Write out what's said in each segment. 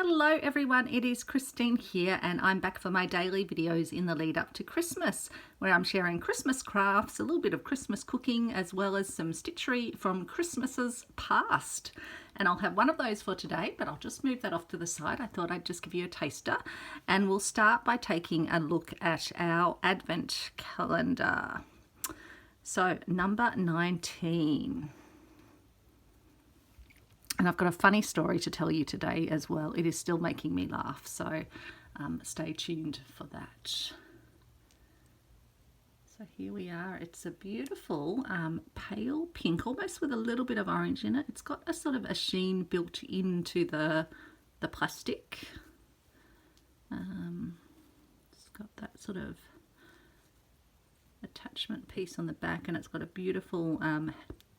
Hello everyone, it is Christine here and I'm back for my daily videos in the lead up to Christmas, where I'm sharing Christmas crafts, a little bit of Christmas cooking, as well as some stitchery from Christmases past. And I'll have one of those for today, but I'll just move that off to the side. I thought I'd just give you a taster. And we'll start by taking a look at our Advent calendar. So number 19. And I've got a funny story to tell you today as well. It is still making me laugh, so stay tuned for that. So here we are. It's a beautiful pale pink, almost with a little bit of orange in it. It's got a sort of a sheen built into the plastic. It's got that sort of attachment piece on the back, and it's got a beautiful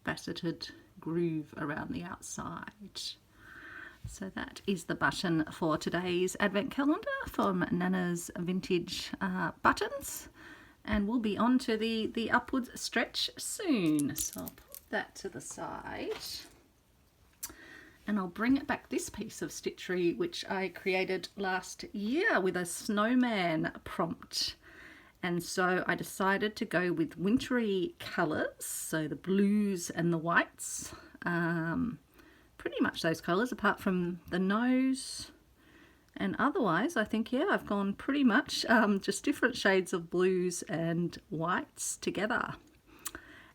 faceted groove around the outside. So that is the button for today's advent calendar from Nanna's Vintage Buttons, and we'll be on to the upwards stretch soon. So I'll put that to the side and I'll bring it back this piece of stitchery which I created last year with a snowman prompt. And so I decided to go with wintry colours, so the blues and the whites, pretty much those colours apart from the nose. And otherwise I think, yeah, I've gone pretty much just different shades of blues and whites together.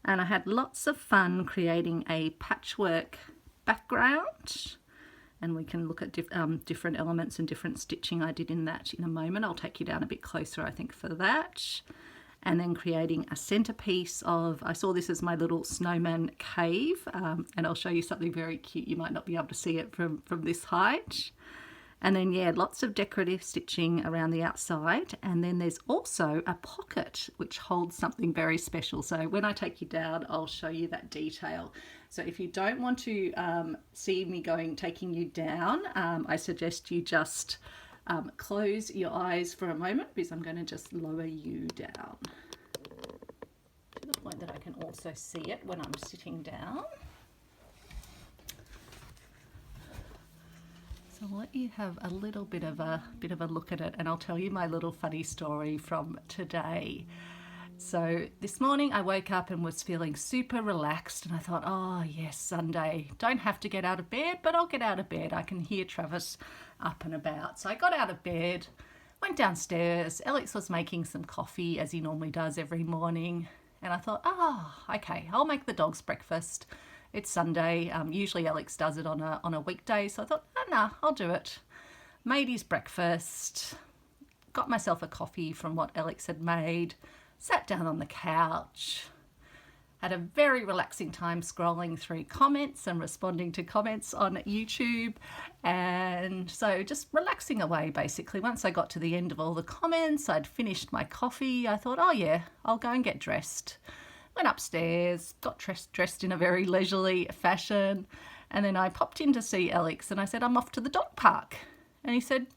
And I had lots of fun creating a patchwork background. And we can look at different elements and different stitching I did in that in a moment. I'll take you down a bit closer, I think, for that. And then creating a centerpiece of, I saw this as my little snowman cave, and I'll show you something very cute. You might not be able to see it from this height. And then, yeah, lots of decorative stitching around the outside. And then there's also a pocket which holds something very special. So when I take you down, I'll show you that detail. So if you don't want to see me taking you down, I suggest you just close your eyes for a moment, because I'm going to just lower you down to the point that I can also see it when I'm sitting down. So I'll let you have a little bit of a look at it, and I'll tell you my little funny story from today. So this morning I woke up and was feeling super relaxed, and I thought, oh yes, Sunday, don't have to get out of bed, but I'll get out of bed. I can hear Travis up and about. So I got out of bed, went downstairs. Alex was making some coffee as he normally does every morning, and I thought, oh, okay, I'll make the dogs breakfast. It's Sunday. Usually Alex does it on a weekday, so I thought, oh, no, I'll do it. Made his breakfast, got myself a coffee from what Alex had made, sat down on the couch, had a very relaxing time scrolling through comments and responding to comments on YouTube. And so just relaxing away, basically. Once I got to the end of all the comments, I'd finished my coffee, I thought, oh yeah, I'll go and get dressed. Went upstairs, got dressed in a very leisurely fashion, and then I popped in to see Alex, and I said, I'm off to the dog park. And he said,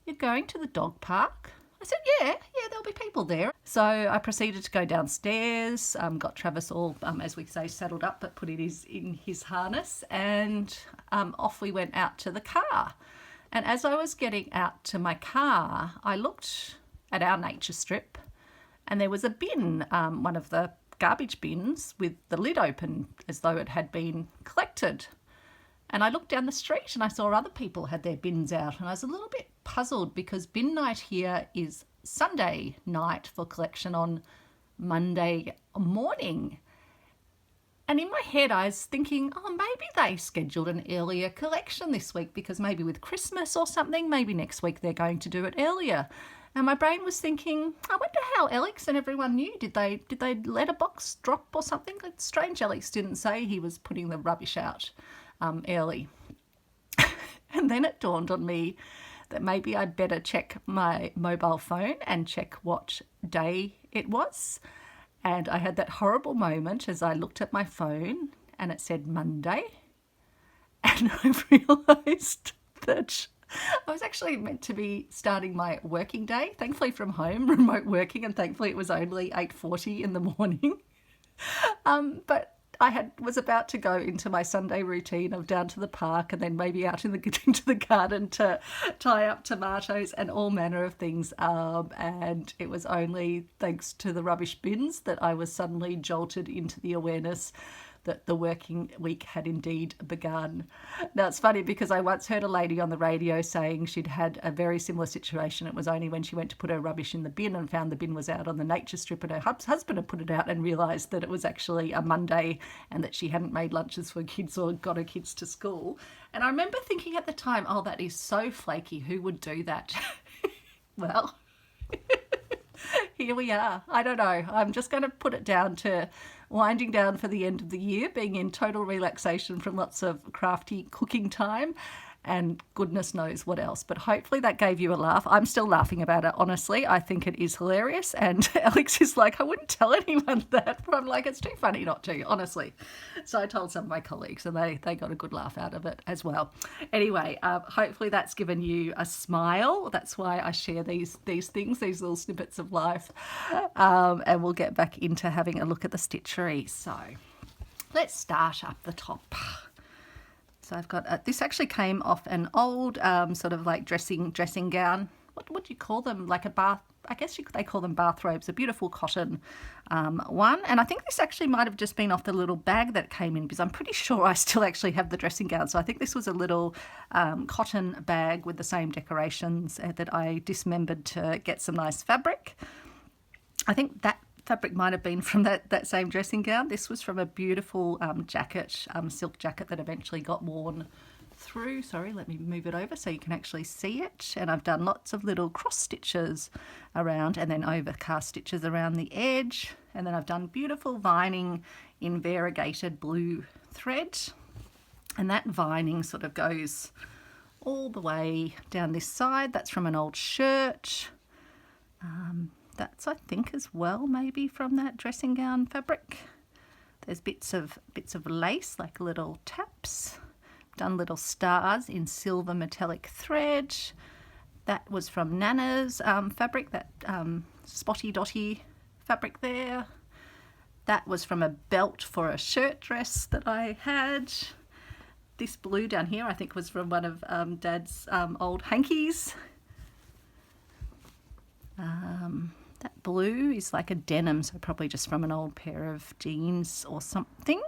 you're going to the dog park? I said, yeah, there'll be people there. So I proceeded to go downstairs, got Travis all, as we say, saddled up, but put it in his harness, and off we went out to the car. And as I was getting out to my car, I looked at our nature strip, and there was a bin, one of the garbage bins with the lid open as though it had been collected. And I looked down the street and I saw other people had their bins out, and I was a little bit puzzled because bin night here is Sunday night for collection on Monday morning. And in my head I was thinking, oh, maybe they scheduled an earlier collection this week, because maybe with Christmas or something, maybe next week they're going to do it earlier. And my brain was thinking, I wonder how Alex and everyone knew. Did they let a box drop or something? It's strange Alex didn't say he was putting the rubbish out early. And then it dawned on me that maybe I'd better check my mobile phone and check what day it was. And I had that horrible moment as I looked at my phone and it said Monday. And I realised that I was actually meant to be starting my working day, thankfully from home, remote working, and thankfully it was only 8:40 in the morning. But was about to go into my Sunday routine of down to the park and then maybe out into the garden to tie up tomatoes and all manner of things. And it was only thanks to the rubbish bins that I was suddenly jolted into the awareness that the working week had indeed begun. Now, it's funny because I once heard a lady on the radio saying she'd had a very similar situation. It was only when she went to put her rubbish in the bin and found the bin was out on the nature strip, and her husband had put it out and realised that it was actually a Monday and that she hadn't made lunches for kids or got her kids to school. And I remember thinking at the time, oh, that is so flaky. Who would do that? Well, here we are. I don't know. I'm just going to put it down to winding down for the end of the year, being in total relaxation from lots of crafty cooking time, and goodness knows what else. But hopefully that gave you a laugh. I'm still laughing about it, honestly. I think it is hilarious. And Alex is like, I wouldn't tell anyone that. But I'm like, it's too funny not to, honestly. So I told some of my colleagues and they got a good laugh out of it as well. Anyway, hopefully that's given you a smile. That's why I share these things, these little snippets of life. And we'll get back into having a look at the stitchery. So let's start up the top. So I've got, this actually came off an old sort of like dressing gown. What do you call them? Like a bath, I guess they call them bathrobes, a beautiful cotton one. And I think this actually might have just been off the little bag that came in, because I'm pretty sure I still actually have the dressing gown. So I think this was a little cotton bag with the same decorations that I dismembered to get some nice fabric. I think that fabric might have been from that same dressing gown. This was from a beautiful jacket, silk jacket that eventually got worn through. Sorry, let me move it over so you can actually see it. And I've done lots of little cross stitches around and then overcast stitches around the edge. And then I've done beautiful vining in variegated blue thread. And that vining sort of goes all the way down this side. That's from an old shirt. That's, I think, as well, maybe from that dressing gown fabric. There's bits of lace, like little taps. Done little stars in silver metallic thread. That was from Nanna's fabric, that spotty dotty fabric there. That was from a belt for a shirt dress that I had. This blue down here, I think, was from one of Dad's old hankies. That blue is like a denim, so probably just from an old pair of jeans or something.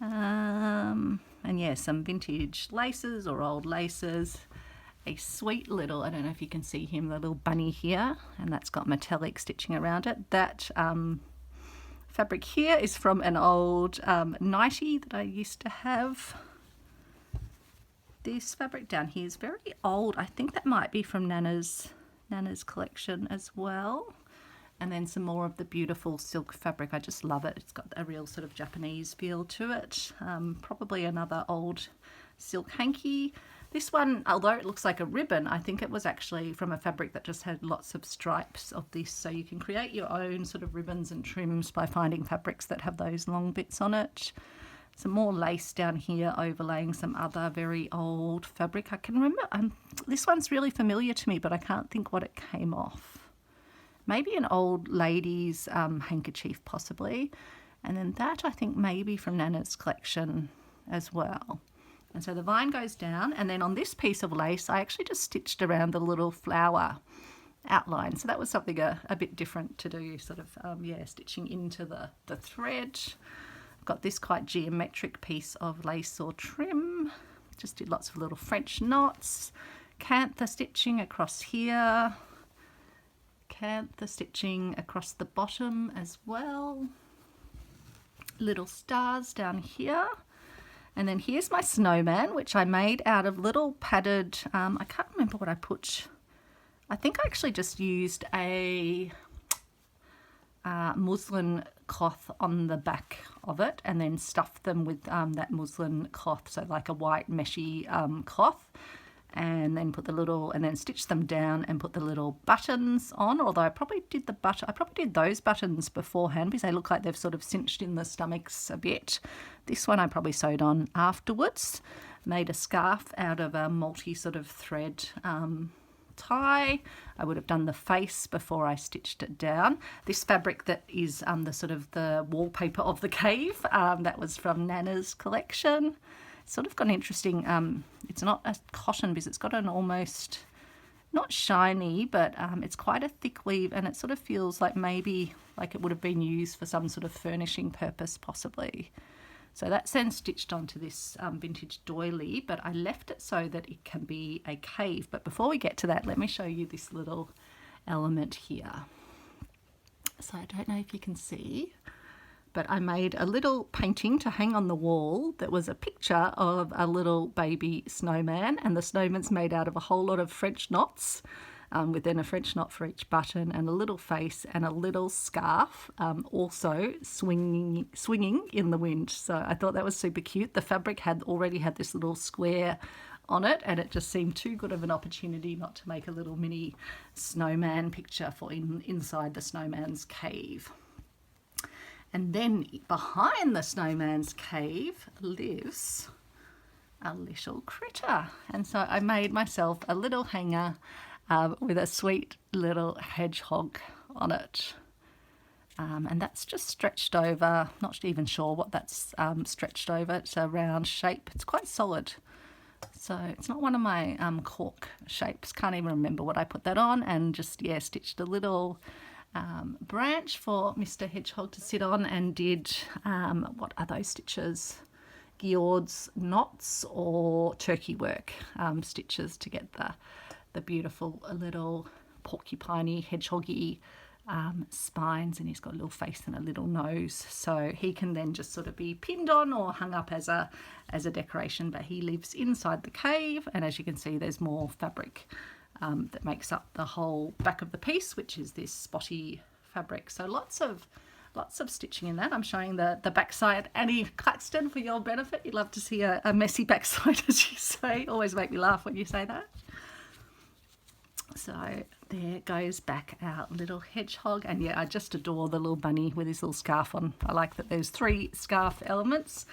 And yeah, some vintage laces or old laces. A sweet little, I don't know if you can see him, the little bunny here, and that's got metallic stitching around it. That fabric here is from an old nightie that I used to have. This fabric down here is very old. I think that might be from Nanna's collection as well. And then some more of the beautiful silk fabric. I just love it. It's got a real sort of Japanese feel to it. Probably another old silk hanky. This one, although it looks like a ribbon, I think it was actually from a fabric that just had lots of stripes of this. So you can create your own sort of ribbons and trims by finding fabrics that have those long bits on it. Some more lace down here overlaying some other very old fabric. I can remember, this one's really familiar to me, but I can't think what it came off. Maybe an old lady's handkerchief possibly. And then that I think maybe from Nanna's collection as well. And so the vine goes down, and then on this piece of lace I actually just stitched around the little flower outline. So that was something a bit different to do, sort of, stitching into the thread. Got this quite geometric piece of lace or trim. Just did lots of little French knots. Cantha stitching across here. Cantha stitching across the bottom as well. Little stars down here. And then here's my snowman, which I made out of little padded, I can't remember what I put. I think I actually just used a muslin cloth on the back of it and then stuffed them with that muslin cloth, so like a white meshy cloth, and then put the little, and then stitched them down and put the little buttons on. Although I probably did those buttons beforehand because they look like they've sort of cinched in the stomachs a bit. This one I probably sewed on afterwards. Made a scarf out of a multi sort of thread tie. I would have done the face before I stitched it down. This fabric that is the sort of the wallpaper of the cave, that was from Nana's collection. It's sort of got an interesting, it's not a cotton because it's got an almost, not shiny, but it's quite a thick weave, and it sort of feels like maybe like it would have been used for some sort of furnishing purpose possibly. So that's then stitched onto this vintage doily, but I left it so that it can be a cave. But before we get to that, let me show you this little element here. So I don't know if you can see, but I made a little painting to hang on the wall that was a picture of a little baby snowman, and the snowman's made out of a whole lot of French knots, with then a French knot for each button and a little face and a little scarf, also swinging in the wind. So I thought that was super cute. The fabric already had this little square on it, and it just seemed too good of an opportunity not to make a little mini snowman picture for inside the snowman's cave. And then behind the snowman's cave lives a little critter. And so I made myself a little hanger with a sweet little hedgehog on it. And that's just stretched over, not even sure what that's stretched over. It's a round shape. It's quite solid. So it's not one of my cork shapes. Can't even remember what I put that on. And just, yeah, stitched a little branch for Mr. Hedgehog to sit on, and did, what are those stitches? Giord's knots or turkey work stitches to get the beautiful little porcupiney, hedgehoggy spines, and he's got a little face and a little nose, so he can then just sort of be pinned on or hung up as a decoration. But he lives inside the cave, and as you can see, there's more fabric that makes up the whole back of the piece, which is this spotty fabric. So lots of stitching in that. I'm showing the backside. Annie Claxton, for your benefit, you'd love to see a messy backside, as you say. Always make me laugh when you say that. So there goes back our little hedgehog, and yeah, I just adore the little bunny with his little scarf on. I like that there's 3 scarf elements,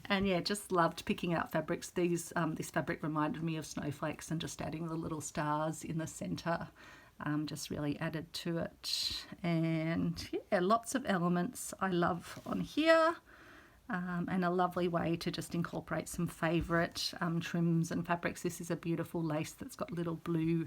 and yeah, just loved picking out fabrics. This fabric reminded me of snowflakes, and just adding the little stars in the center just really added to it. And yeah, lots of elements I love on here. And a lovely way to just incorporate some favourite trims and fabrics. This is a beautiful lace that's got little blue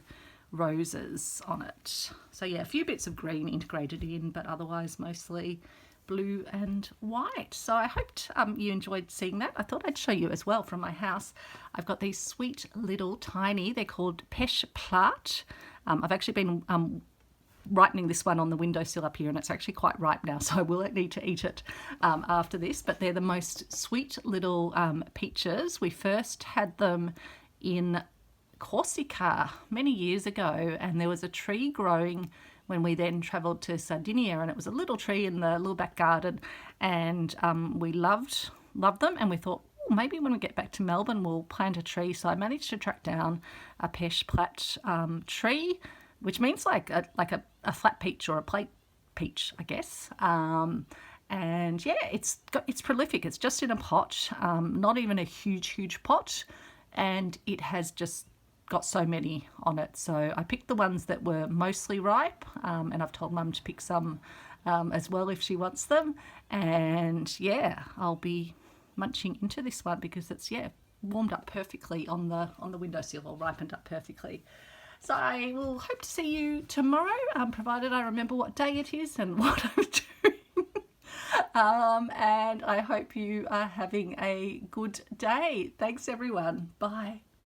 roses on it. So yeah, a few bits of green integrated in, but otherwise mostly blue and white. So I hoped you enjoyed seeing that. I thought I'd show you as well from my house. I've got these sweet little tiny, they're called pêche plate. I've actually been ripening this one on the windowsill up here, and it's actually quite ripe now, so I will need to eat it after this. But they're the most sweet little peaches. We first had them in Corsica many years ago, and there was a tree growing when we then travelled to Sardinia, and it was a little tree in the little back garden, and we loved them, and we thought, oh, maybe when we get back to Melbourne we'll plant a tree. So I managed to track down a pêche plate tree, which means like a flat peach or a plate peach, I guess. And yeah, it's prolific. It's just in a pot, not even a huge pot, and it has just got so many on it. So I picked the ones that were mostly ripe, and I've told Mum to pick some as well if she wants them. And yeah, I'll be munching into this one because it's, yeah, warmed up perfectly on the windowsill, or ripened up perfectly. So I will hope to see you tomorrow, provided I remember what day it is and what I'm doing. And I hope you are having a good day. Thanks everyone. Bye.